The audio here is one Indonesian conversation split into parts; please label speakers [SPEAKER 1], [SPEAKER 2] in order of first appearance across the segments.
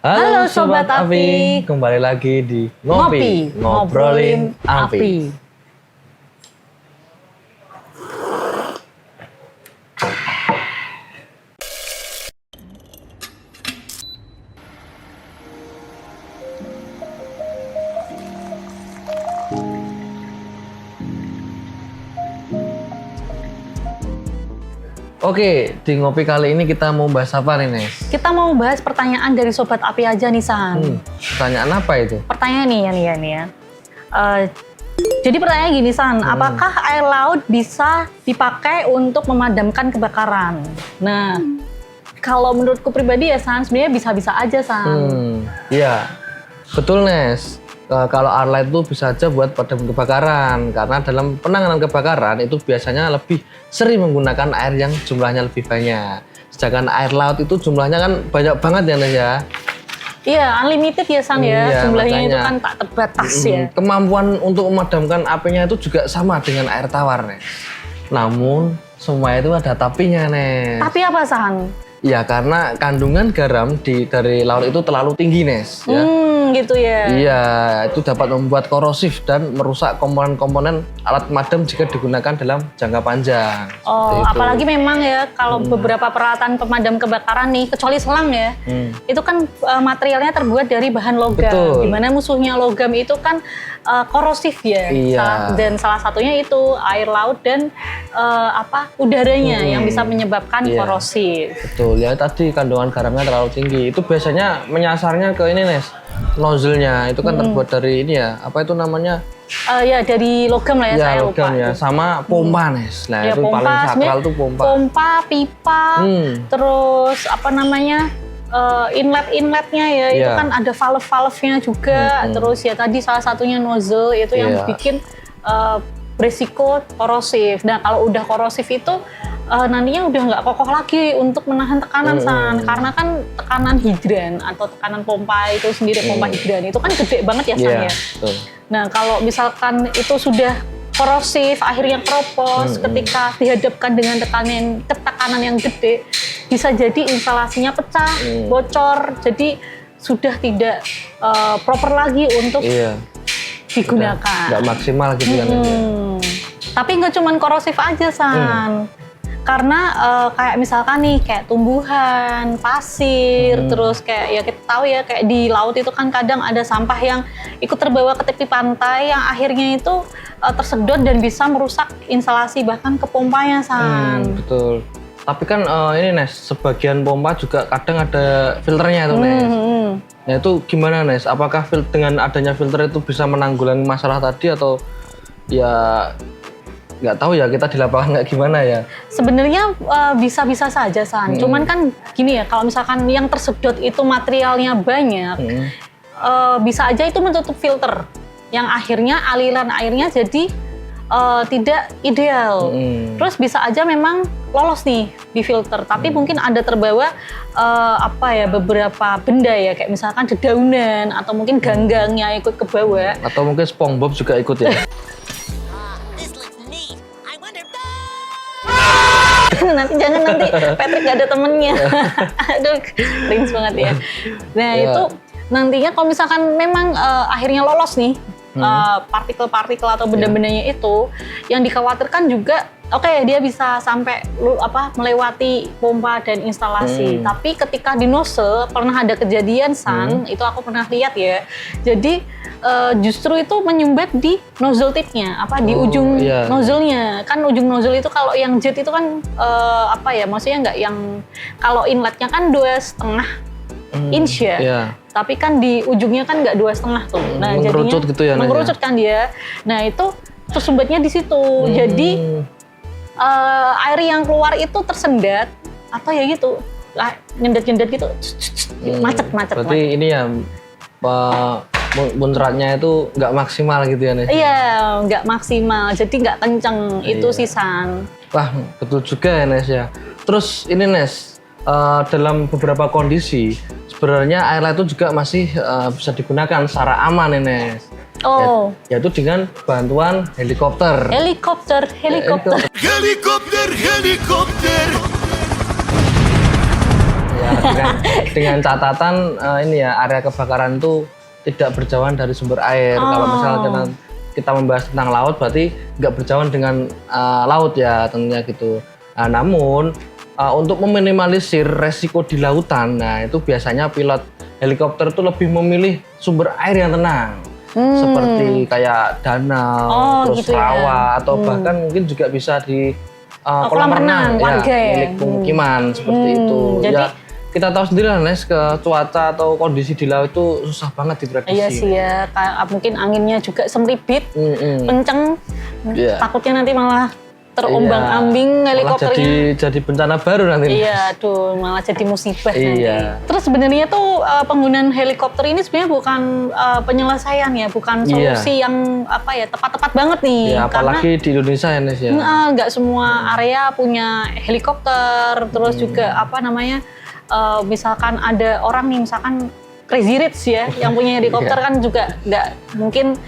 [SPEAKER 1] Halo Sobat Api,
[SPEAKER 2] kembali lagi di
[SPEAKER 1] Ngopi, ngobrolin api.
[SPEAKER 2] Oke, di Ngopi kali ini kita mau bahas apa nih, Nes?
[SPEAKER 1] Kita mau bahas pertanyaan dari Sobat Api aja nih, San.
[SPEAKER 2] Pertanyaan apa itu?
[SPEAKER 1] Pertanyaan nih ya. Jadi pertanyaan gini, San. Apakah air laut bisa dipakai untuk memadamkan kebakaran? Nah, kalau menurutku pribadi ya, San, sebenarnya bisa-bisa aja, San.
[SPEAKER 2] Iya, betul, Nes. Kalau air laut itu bisa aja buat padam kebakaran, karena dalam penanganan kebakaran itu biasanya lebih sering menggunakan air yang jumlahnya lebih banyak. Sedangkan air laut itu jumlahnya kan banyak banget ya, Nes ya.
[SPEAKER 1] Iya, unlimited ya, San ya.
[SPEAKER 2] Iya,
[SPEAKER 1] Jumlahnya
[SPEAKER 2] makanya.
[SPEAKER 1] itu kan tak terbatas ya.
[SPEAKER 2] Kemampuan untuk memadamkan apinya itu juga sama dengan air tawar, Nes. Namun semua itu ada tapinya, Nes.
[SPEAKER 1] Tapi apa, San?
[SPEAKER 2] Ya, karena kandungan garam dari laut itu terlalu tinggi, Nes. Ya.
[SPEAKER 1] Gitu ya.
[SPEAKER 2] Iya, itu dapat membuat korosif dan merusak komponen-komponen alat pemadam jika digunakan dalam jangka panjang.
[SPEAKER 1] Oh,
[SPEAKER 2] Seperti itu.
[SPEAKER 1] apalagi memang ya kalau beberapa peralatan pemadam kebakaran nih, kecuali selang ya, itu kan materialnya terbuat dari bahan logam.
[SPEAKER 2] Betul.
[SPEAKER 1] Dimana musuhnya logam itu kan korosif ya.
[SPEAKER 2] Iya.
[SPEAKER 1] Dan salah satunya itu air laut dan udaranya yang bisa menyebabkan
[SPEAKER 2] Iya.
[SPEAKER 1] korosif.
[SPEAKER 2] Betul, ya tadi kandungan garamnya terlalu tinggi. Itu biasanya menyasarnya ke ini, Nes. Nozzle-nya itu kan terbuat dari ini ya, apa itu namanya?
[SPEAKER 1] Ya dari logam lah ya, saya lupa.
[SPEAKER 2] logam ya, sama pompa, Nes. Nah,
[SPEAKER 1] Ya,
[SPEAKER 2] itu
[SPEAKER 1] pompa,
[SPEAKER 2] paling sakral
[SPEAKER 1] sebenarnya
[SPEAKER 2] tuh pompa.
[SPEAKER 1] Pompa, pipa, terus apa namanya inletnya ya, itu
[SPEAKER 2] Iya.
[SPEAKER 1] kan ada valve-valve-nya juga. Terus ya tadi salah satunya nozzle itu yang
[SPEAKER 2] Iya.
[SPEAKER 1] bikin beresiko korosif. Nah kalau udah korosif itu nantinya udah nggak kokoh lagi untuk menahan tekanan, San. Karena kan tekanan hidran atau tekanan pompa itu sendiri, pompa hidran itu kan gede banget ya, San
[SPEAKER 2] Iya,
[SPEAKER 1] ya.
[SPEAKER 2] betul.
[SPEAKER 1] Nah, kalau misalkan itu sudah korosif, akhirnya keropos, ketika dihadapkan dengan tekanan yang gede, bisa jadi instalasinya pecah, bocor, jadi sudah tidak proper lagi untuk
[SPEAKER 2] Iya.
[SPEAKER 1] digunakan.
[SPEAKER 2] Nggak maksimal gitu kan. Nes, ya.
[SPEAKER 1] Tapi nggak cuman korosif aja, San. Karena kayak misalkan nih kayak tumbuhan, pasir, terus kayak ya kita tahu ya kayak di laut itu kan kadang ada sampah yang ikut terbawa ke tepi pantai yang akhirnya itu tersedot dan bisa merusak instalasi bahkan ke pompanya, San.
[SPEAKER 2] Betul. Tapi kan ini, Nes, sebagian pompa juga kadang ada filternya tuh, Nes. Nah itu gimana, Nes? Apakah dengan adanya filter itu bisa menanggulangi masalah tadi atau ya nggak tahu ya, kita di lapangan nggak gimana ya?
[SPEAKER 1] Sebenarnya bisa-bisa saja, San. Cuman kan gini ya, kalau misalkan yang tersedot itu materialnya banyak, bisa aja itu menutup filter, yang akhirnya aliran airnya jadi tidak ideal. Terus bisa aja memang lolos nih di filter, tapi mungkin ada terbawa beberapa benda ya, kayak misalkan dedaunan atau mungkin ganggangnya ikut ke bawah.
[SPEAKER 2] Atau mungkin SpongeBob juga ikut ya?
[SPEAKER 1] Nanti Patrick gak ada temennya. Aduh, cringe banget ya. Nah itu nantinya kalau misalkan memang akhirnya lolos nih partikel-partikel atau benda-bendanya itu, yang dikhawatirkan juga dia bisa sampai melewati pompa dan instalasi. Tapi ketika di nozzle pernah ada kejadian, San, itu aku pernah lihat ya. Jadi justru itu menyumbat di nozzle tipnya, di ujung nozzle-nya. Kan ujung nozzle itu kalau yang jet itu kan maksudnya nggak yang, kalau inletnya kan 2,5 inch ya.
[SPEAKER 2] Iya.
[SPEAKER 1] Tapi kan di ujungnya kan nggak 2,5 tuh. Nah
[SPEAKER 2] mengerucut
[SPEAKER 1] jadinya
[SPEAKER 2] gitu ya,
[SPEAKER 1] mengerucut kan dia. Nah itu tersumbatnya di situ. Jadi air yang keluar itu tersendat atau ya gitu nyendat-nyendat gitu, macet.
[SPEAKER 2] Berarti ini ya muncratnya itu nggak maksimal gitu ya, Nes?
[SPEAKER 1] Iya, nggak maksimal, jadi nggak kenceng. Itu sih, San.
[SPEAKER 2] Wah, betul juga ya, Nes ya. Terus ini, Nes, dalam beberapa kondisi sebenarnya air laut itu juga masih bisa digunakan secara aman ya, Nes. Yaitu dengan bantuan helikopter.
[SPEAKER 1] Helikopter.
[SPEAKER 2] Ya, dengan catatan ini ya, area kebakaran itu tidak berjauhan dari sumber air. Kalau misalnya kita membahas tentang laut berarti nggak berjauhan dengan laut ya tentunya gitu. Nah, namun untuk meminimalisir resiko di lautan, nah itu biasanya pilot helikopter itu lebih memilih sumber air yang tenang. Seperti kayak danau, terus
[SPEAKER 1] gitu
[SPEAKER 2] rawa, atau bahkan mungkin juga bisa di kolam renang
[SPEAKER 1] warga ya,
[SPEAKER 2] milik pemukiman seperti itu.
[SPEAKER 1] Jadi,
[SPEAKER 2] ya kita tahu sendiri lah Nes, ke cuaca atau kondisi di laut itu susah banget diprediksi.
[SPEAKER 1] Iya sih ya, mungkin anginnya juga semribit, kenceng, takutnya nanti malah terombang-ambing helikopternya.
[SPEAKER 2] Jadi bencana baru nanti.
[SPEAKER 1] Iya, aduh, malah jadi musibah nanti.
[SPEAKER 2] Iya.
[SPEAKER 1] Terus sebenarnya tuh penggunaan helikopter ini sebenarnya bukan penyelesaian ya, bukan solusi yang tepat-tepat banget nih.
[SPEAKER 2] Iya, apalagi di Indonesia ya Nes ya.
[SPEAKER 1] Nggak semua area punya helikopter, terus juga misalkan ada orang nih, misalkan Crazy Rich ya, yang punya helikopter kan juga nggak mungkin.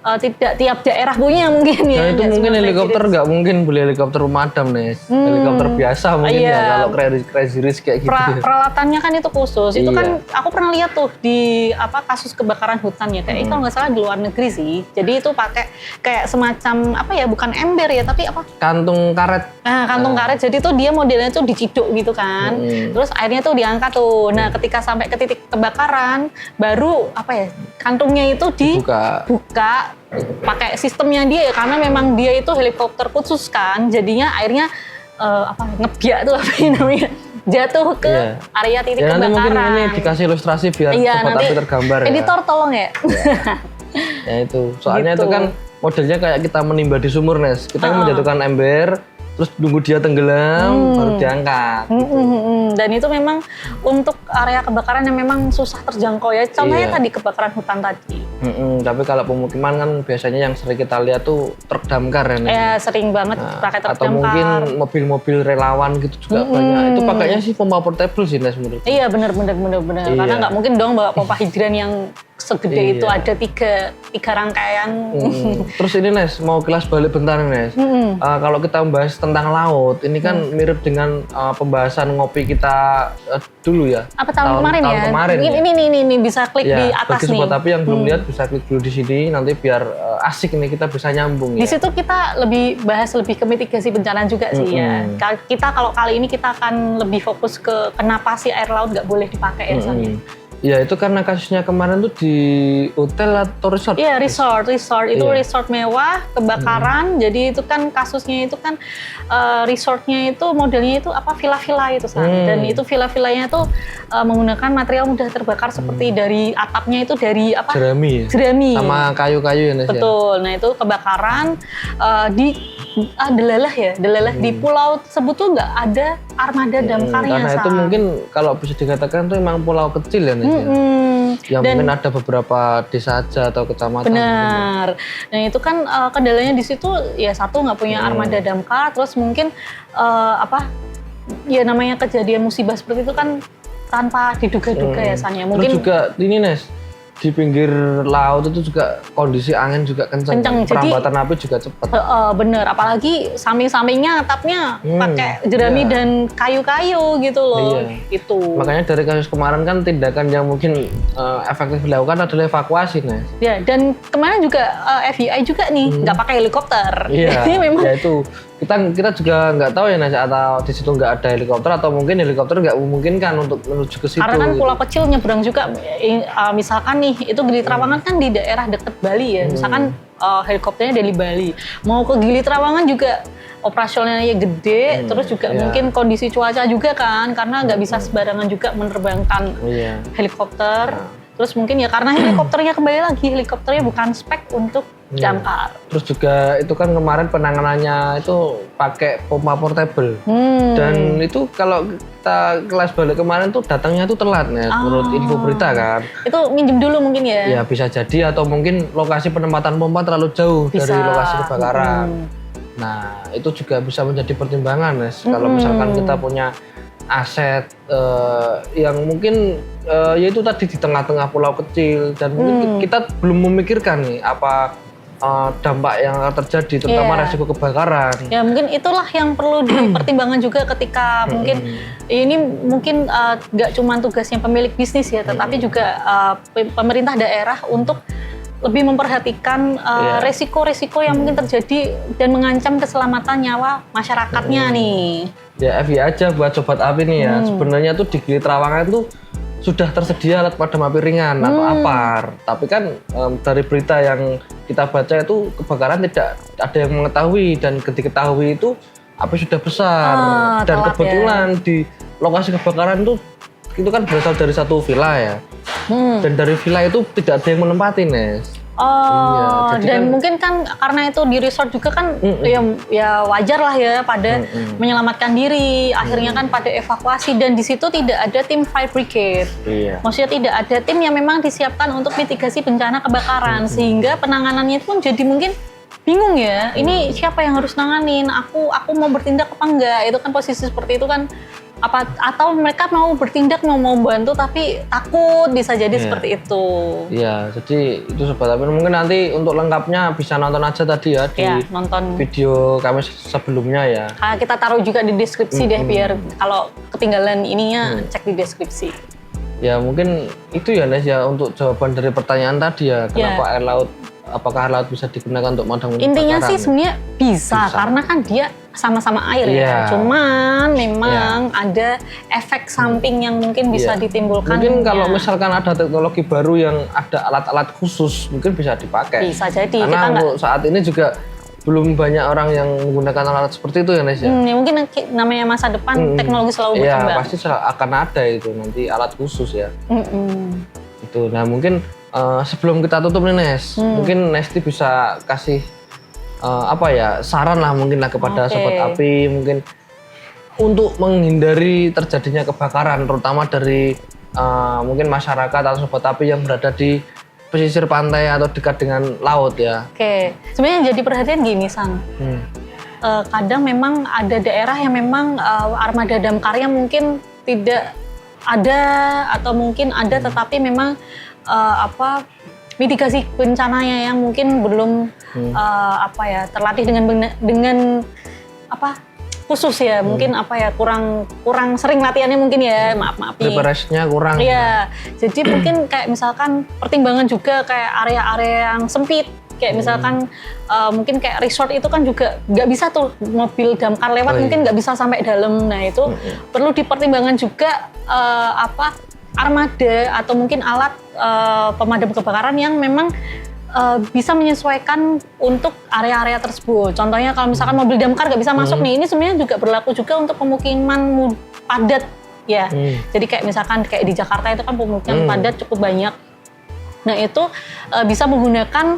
[SPEAKER 1] Tidak tiap daerah punya mungkin ya.
[SPEAKER 2] Nah itu mungkin helikopter nggak mungkin beli helikopter pemadam nih, helikopter biasa mungkin ya kalau crazy rich kayak gitu.
[SPEAKER 1] Peralatannya kan itu khusus. Itu kan aku pernah lihat tuh di kasus kebakaran hutan ya. Kayak kalau nggak salah di luar negeri sih. Jadi itu pakai kayak semacam bukan ember ya, tapi
[SPEAKER 2] kantung karet.
[SPEAKER 1] Nah kantung karet. Jadi tuh dia modelnya tuh diciduk gitu kan. Terus airnya tuh diangkat tuh. Nah ketika sampai ke titik kebakaran, baru kantungnya itu dibuka. Pakai sistemnya dia ya, karena memang dia itu helikopter khusus kan, jadinya airnya ngebiak tuh namanya jatuh ke area titik kebakaran.
[SPEAKER 2] Nanti mungkin ini dikasih ilustrasi biar sobat api tergambar ya.
[SPEAKER 1] Editor tolong ya.
[SPEAKER 2] Ya itu, soalnya itu kan modelnya kayak kita menimba di sumur Nes, kita menjatuhkan ember, terus nunggu dia tenggelam baru diangkat.
[SPEAKER 1] Dan itu memang untuk area kebakaran yang memang susah terjangkau ya. Contohnya tadi kebakaran hutan tadi.
[SPEAKER 2] Tapi kalau pemukiman kan biasanya yang sering kita lihat tuh truk damkar ya.
[SPEAKER 1] Ya sering banget pakai truk damkar.
[SPEAKER 2] Atau mungkin mobil-mobil relawan gitu juga banyak. Itu pakainya sih pompa portable sih Nes menurut.
[SPEAKER 1] Iya benar. Karena nggak mungkin dong bawa pompa hidran yang segede itu, ada tiga rangkaian.
[SPEAKER 2] Terus ini Nes, mau kelas balik bentar Nes. Kalau kita membahas tentang laut, ini kan mirip dengan pembahasan ngopi kita dulu ya.
[SPEAKER 1] Tahun kemarin ya?
[SPEAKER 2] Kemarin.
[SPEAKER 1] Ini bisa klik di atas
[SPEAKER 2] bagi
[SPEAKER 1] nih.
[SPEAKER 2] Sobat Api yang belum lihat bisa klik dulu di sini, nanti biar asik nih kita bisa nyambung.
[SPEAKER 1] Di situ kita bahas lebih ke mitigasi bencana juga sih ya. Kita kalau kali ini kita akan lebih fokus ke kenapa sih air laut nggak boleh dipakai ya San.
[SPEAKER 2] Ya itu karena kasusnya kemarin tuh di hotel atau resort?
[SPEAKER 1] Iya resort itu resort mewah kebakaran. Jadi itu kan kasusnya itu kan resortnya itu modelnya itu villa-villa itu San. Dan itu villa-villanya itu menggunakan material mudah terbakar seperti dari atapnya itu dari jerami
[SPEAKER 2] sama kayu-kayu ya Nes.
[SPEAKER 1] Betul. Nah itu kebakaran di Delalah di pulau tersebut tuh nggak ada armada damkarnya.
[SPEAKER 2] Karena itu mungkin kalau bisa dikatakan itu memang pulau kecil ya Nes. Yang mungkin ada beberapa desa aja atau kecamatan.
[SPEAKER 1] Benar. Nah itu kan kendalanya di situ ya satu nggak punya armada damkar, terus mungkin ya namanya kejadian musibah seperti itu kan tanpa diduga-duga ya San ya. Mungkin
[SPEAKER 2] terus juga ini Nes, di pinggir laut itu juga kondisi angin juga kencang. Perambatan api juga cepat.
[SPEAKER 1] Bener, apalagi samping-sampingnya atapnya pakai jerami dan kayu-kayu gitu loh. Itu.
[SPEAKER 2] Makanya dari kasus kemarin kan tindakan yang mungkin efektif dilakukan adalah evakuasi Nes.
[SPEAKER 1] Ya, dan kemarin juga FBI juga nih nggak pakai helikopter.
[SPEAKER 2] Iya.
[SPEAKER 1] Jadi memang
[SPEAKER 2] ya itu kita juga nggak tahu ya Nes, atau di situ nggak ada helikopter atau mungkin helikopter nggak memungkinkan untuk menuju ke situ.
[SPEAKER 1] Karena kan pulau kecil nyebrang juga, misalkan nih itu Gili Trawangan kan di daerah deket Bali ya, misalkan helikopternya dari Bali mau ke Gili Trawangan juga operasionalnya gede, terus juga mungkin kondisi cuaca juga kan, karena nggak bisa sembarangan juga menerbangkan helikopter. Terus mungkin ya karena helikopternya kembali lagi, helikopternya bukan spek untuk damkar.
[SPEAKER 2] Terus juga itu kan kemarin penanganannya itu pakai pompa portable. Dan itu kalau kita kelas balik kemarin tuh datangnya tuh telat nih, menurut info berita kan.
[SPEAKER 1] Itu minjem dulu mungkin ya?
[SPEAKER 2] Ya bisa jadi, atau mungkin lokasi penempatan pompa terlalu jauh dari lokasi kebakaran. Nah itu juga bisa menjadi pertimbangan Nes. Kalau misalkan kita punya aset yang mungkin yaitu tadi di tengah-tengah pulau kecil dan mungkin kita belum memikirkan nih apa dampak yang akan terjadi, terutama resiko kebakaran.
[SPEAKER 1] Ya mungkin itulah yang perlu dipertimbangkan juga ketika mungkin ini mungkin nggak cuma tugasnya pemilik bisnis ya, tetapi juga pemerintah daerah untuk lebih memperhatikan resiko-resiko yang mungkin terjadi dan mengancam keselamatan nyawa masyarakatnya nih.
[SPEAKER 2] Ya FYI aja buat sobat api nih ya, sebenarnya tuh di Gili Trawangan tuh sudah tersedia alat padam api ringan atau APAR. Tapi kan dari berita yang kita baca itu kebakaran tidak ada yang mengetahui, dan ketika diketahui itu api sudah besar. Dan kebetulan di lokasi kebakaran itu kan berasal dari satu villa ya. Dan dari villa itu tidak ada yang menempati, Nes.
[SPEAKER 1] Dan kan, mungkin kan karena itu di resort juga kan ya wajar lah ya pada menyelamatkan diri, akhirnya kan pada evakuasi, dan di situ tidak ada tim fire brigade. Maksudnya tidak ada tim yang memang disiapkan untuk mitigasi bencana kebakaran, sehingga penanganannya pun jadi mungkin bingung ya. Ini siapa yang harus nanganin? Aku mau bertindak apa enggak? Itu kan posisi seperti itu kan, atau mereka mau bertindak mau bantu tapi takut, bisa jadi seperti itu.
[SPEAKER 2] Iya, jadi itu sobat api. Mungkin nanti untuk lengkapnya bisa nonton aja tadi ya di
[SPEAKER 1] nonton
[SPEAKER 2] video kami sebelumnya ya.
[SPEAKER 1] Kita taruh juga di deskripsi deh, biar kalau ketinggalan ininya cek di deskripsi. Ya
[SPEAKER 2] mungkin itu ya Nes ya untuk jawaban dari pertanyaan tadi ya, kenapa air laut, apakah air laut bisa digunakan untuk memadamkan kebakaran?
[SPEAKER 1] Intinya sih sebenarnya bisa, karena kan dia sama-sama air ya. Cuman memang ada efek samping yang mungkin bisa ditimbulkan.
[SPEAKER 2] Mungkin kalau misalkan ada teknologi baru yang ada alat-alat khusus, mungkin bisa dipakai.
[SPEAKER 1] Bisa jadi.
[SPEAKER 2] Karena untuk saat ini juga belum banyak orang yang menggunakan alat seperti itu ya Nes ya.
[SPEAKER 1] Ya mungkin namanya masa depan teknologi selalu berkembang.
[SPEAKER 2] Iya, pasti akan ada itu nanti alat khusus ya. Itu. Nah mungkin sebelum kita tutup nih Nes, mungkin Nesti bisa kasih saran lah mungkin lah kepada sobat api, mungkin untuk menghindari terjadinya kebakaran, terutama dari mungkin masyarakat atau sobat api yang berada di pesisir pantai atau dekat dengan laut ya.
[SPEAKER 1] Sebenarnya yang jadi perhatian gini Sang, kadang memang ada daerah yang memang armada damkarnya mungkin tidak ada, atau mungkin ada tetapi memang mitigasi bencananya yang mungkin belum terlatih dengan khusus ya, mungkin kurang sering latihannya mungkin ya, maaf
[SPEAKER 2] preparasinya kurang
[SPEAKER 1] ya. Jadi mungkin kayak misalkan pertimbangan juga kayak area-area yang sempit, kayak misalkan mungkin kayak resort itu kan juga nggak bisa tuh mobil damkar lewat, mungkin nggak bisa sampai dalam. Nah itu perlu dipertimbangkan juga armada atau mungkin alat pemadam kebakaran yang memang bisa menyesuaikan untuk area-area tersebut. Contohnya kalau misalkan mobil damkar nggak bisa masuk nih, ini sebenarnya juga berlaku juga untuk pemukiman padat ya. Jadi kayak misalkan kayak di Jakarta itu kan pemukiman padat cukup banyak. Nah itu bisa menggunakan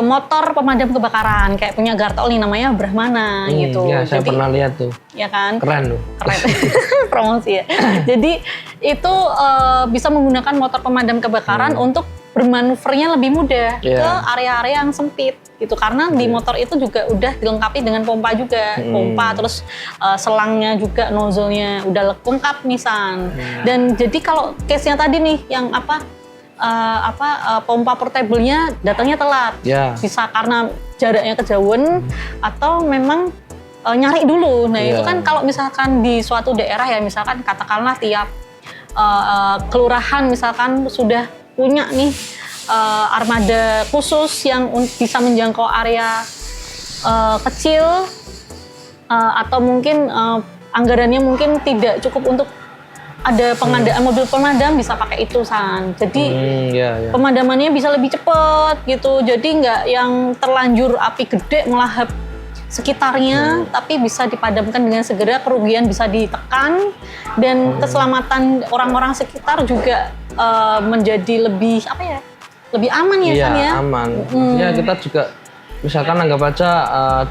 [SPEAKER 1] motor pemadam kebakaran kayak punya Gartol nih, namanya Brahmana gitu.
[SPEAKER 2] Ya saya pernah lihat tuh.
[SPEAKER 1] Ya kan?
[SPEAKER 2] Keren loh.
[SPEAKER 1] Keren. Promosi ya. Jadi itu bisa menggunakan motor pemadam kebakaran untuk bermanuvernya lebih mudah ke area-area yang sempit gitu, karena di motor itu juga udah dilengkapi dengan pompa juga, pompa terus selangnya juga, nozzle-nya udah lengkap misal. Dan jadi kalau case-nya tadi nih yang pompa portable-nya datangnya telat, bisa karena jaraknya kejauhan atau memang nyari dulu. Nah itu kan kalau misalkan di suatu daerah ya, misalkan katakanlah tiap kelurahan misalkan sudah punya nih armada khusus yang bisa menjangkau area kecil, atau mungkin anggarannya mungkin tidak cukup untuk ada pengadaan mobil pemadam, bisa pakai itu San. Jadi pemadamannya bisa lebih cepat gitu. Jadi nggak yang terlanjur api gede melahap sekitarnya, tapi bisa dipadamkan dengan segera, kerugian bisa ditekan, dan keselamatan orang-orang sekitar juga menjadi lebih lebih aman ya San ya.
[SPEAKER 2] Aman. Maksudnya kita juga misalkan anggap aja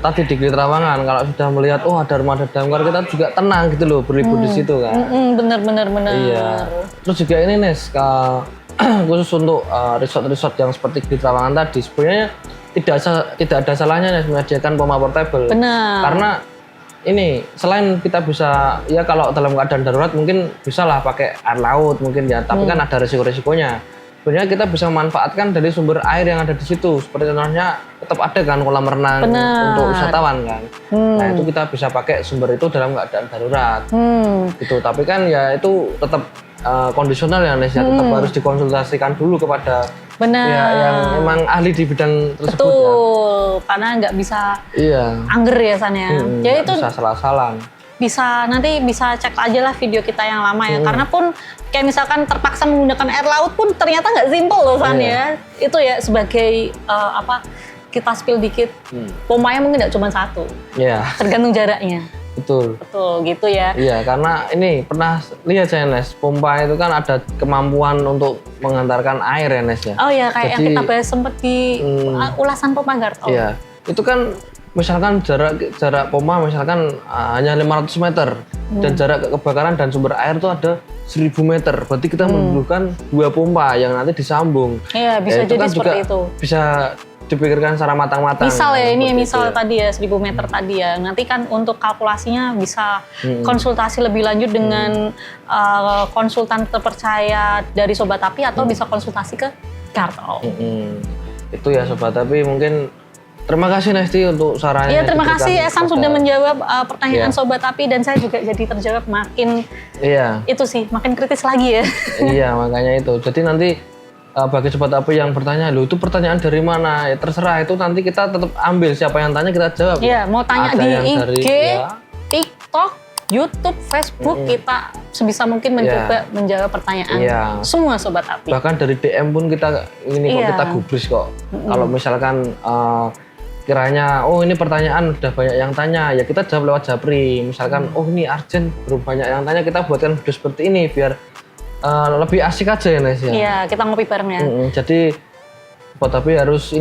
[SPEAKER 2] tadi di Gili Trawangan, kalau sudah melihat ada armada damkar, kita juga tenang gitu loh, berlibur di situ kan.
[SPEAKER 1] Bener.
[SPEAKER 2] Iya. Terus juga ini Nes, khusus untuk resort-resort yang seperti Gili Trawangan tadi, sebenarnya tidak ada salahnya Nes menyediakan pompa portable.
[SPEAKER 1] Benar.
[SPEAKER 2] Karena ini selain kita bisa kalau dalam keadaan darurat mungkin bisa lah pakai air laut mungkin ya, tapi kan ada resiko-resikonya. sebenarnya kita bisa memanfaatkan dari sumber air yang ada di situ. Seperti contohnya tetap ada kan kolam renang untuk wisatawan kan. Nah itu kita bisa pakai sumber itu dalam keadaan darurat. Gitu. Tapi kan ya itu tetap kondisional ya Nes ya, tetap harus dikonsultasikan dulu kepada pihak yang memang ahli di bidang tersebut.
[SPEAKER 1] Betul, karena nggak bisa angger ya San ya. Jadi itu
[SPEAKER 2] bisa salah-salah.
[SPEAKER 1] Nanti bisa cek aja lah video kita yang lama ya. Karena pun kayak misalkan terpaksa menggunakan air laut pun ternyata nggak simpel loh San ya. Itu ya sebagai kita spill dikit. Pompanya mungkin nggak cuma satu. Tergantung jaraknya.
[SPEAKER 2] Betul
[SPEAKER 1] gitu ya.
[SPEAKER 2] Iya, karena ini pernah lihat saya Nes, pompa itu kan ada kemampuan untuk mengantarkan air ya Nes ya.
[SPEAKER 1] Oh ya, kayak yang kita bahas sempat di ulasan pompa Garto.
[SPEAKER 2] Iya, itu kan misalkan jarak pompa misalkan hanya 500 meter dan jarak kebakaran dan sumber air itu ada 1000 meter. Berarti kita membutuhkan 2 pompa yang nanti disambung.
[SPEAKER 1] Iya, bisa jadi kan seperti itu.
[SPEAKER 2] Bisa dipikirkan secara matang-matang.
[SPEAKER 1] Misal ya, ini misal tadi ya 1000 meter tadi ya. Nanti kan untuk kalkulasinya bisa konsultasi lebih lanjut dengan konsultan terpercaya dari Sobat Api atau bisa konsultasi ke Garto.
[SPEAKER 2] Itu ya Sobat Api, mungkin terima kasih Nesti untuk sarannya.
[SPEAKER 1] Iya, terima kasih Esan sudah menjawab pertanyaan Sobat Api dan saya juga jadi terjawab makin itu sih, makin kritis lagi ya. Iya,
[SPEAKER 2] makanya itu. Jadi nanti bagi Sobat Api yang bertanya, loh itu pertanyaan dari mana? Ya terserah, itu nanti kita tetap ambil siapa yang tanya kita jawab.
[SPEAKER 1] Iya, mau tanya di IG, TikTok, YouTube, Facebook, kita sebisa mungkin mencoba menjawab pertanyaan semua Sobat Api.
[SPEAKER 2] Bahkan dari DM pun kita kita gubris kok. Kalau misalkan kiranya ini pertanyaan udah banyak yang tanya, ya kita jawab lewat Japri. Misalkan ini urgent, belum banyak yang tanya, kita buatkan video seperti ini biar lebih asik aja ya Nes ya.
[SPEAKER 1] Iya, kita ngopi bareng ya.
[SPEAKER 2] Jadi tapi harus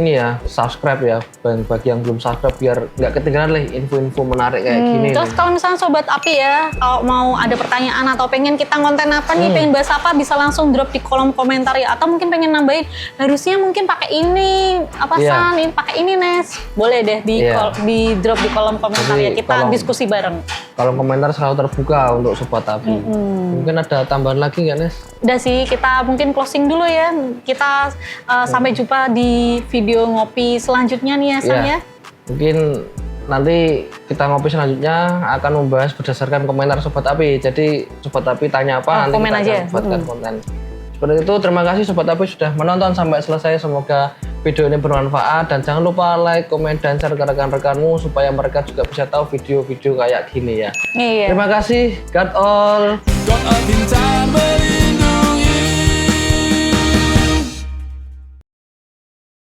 [SPEAKER 2] subscribe ya, bagi yang belum subscribe biar nggak ketinggalan lah info-info menarik kayak gini.
[SPEAKER 1] Terus kalau misalnya Sobat Api ya, kalau mau ada pertanyaan atau pengen kita konten apa nih, pengen bahas apa, bisa langsung drop di kolom komentar ya. Atau mungkin pengen nambahin, harusnya mungkin pakai ini, San, ini pakai ini Nes. Boleh deh di drop di kolom komentar ya, kita diskusi bareng.
[SPEAKER 2] Kolom komentar selalu terbuka untuk Sobat Api. Mungkin ada tambahan lagi nggak Nes?
[SPEAKER 1] Udah sih, kita mungkin closing dulu ya. Kita sampai jumpa di video ngopi selanjutnya nih ya San ya.
[SPEAKER 2] Mungkin nanti kita ngopi selanjutnya akan membahas berdasarkan komentar Sobat Api. Jadi Sobat Api tanya apa, nanti kita akan buatkan konten. Seperti itu, terima kasih Sobat Api sudah menonton sampai selesai. Semoga video ini bermanfaat dan jangan lupa like, komen, dan share ke rekan-rekanmu supaya mereka juga bisa tahu video-video kayak gini ya. Terima kasih, God all.